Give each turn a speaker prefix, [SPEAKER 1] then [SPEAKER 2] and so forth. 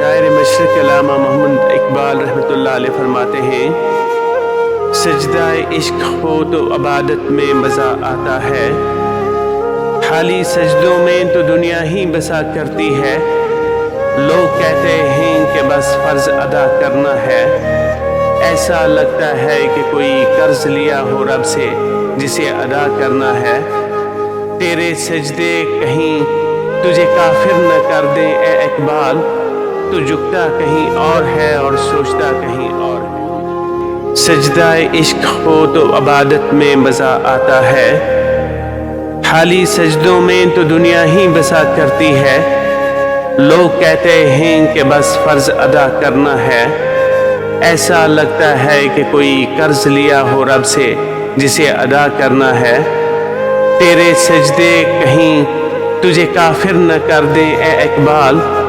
[SPEAKER 1] شاعر مشرق علامہ محمد اقبال رحمۃ اللہ علیہ فرماتے ہیں، سجدہ عشق ہو تو عبادت میں مزہ آتا ہے، خالی سجدوں میں تو دنیا ہی بسا کرتی ہے، لوگ کہتے ہیں کہ بس فرض ادا کرنا ہے، ایسا لگتا ہے کہ کوئی قرض لیا ہو رب سے جسے ادا کرنا ہے، تیرے سجدے کہیں تجھے کافر نہ کر دیں اے اقبال، تو جھکتا کہیں اور ہے اور سوچتا کہیں اور ہے۔ سجدہ عشق ہو تو عبادت میں مزہ آتا ہے، خالی سجدوں میں تو دنیا ہی بسا کرتی ہے، لوگ کہتے ہیں کہ بس فرض ادا کرنا ہے، ایسا لگتا ہے کہ کوئی قرض لیا ہو رب سے جسے ادا کرنا ہے، تیرے سجدے کہیں تجھے کافر نہ کر دیں اے اقبال،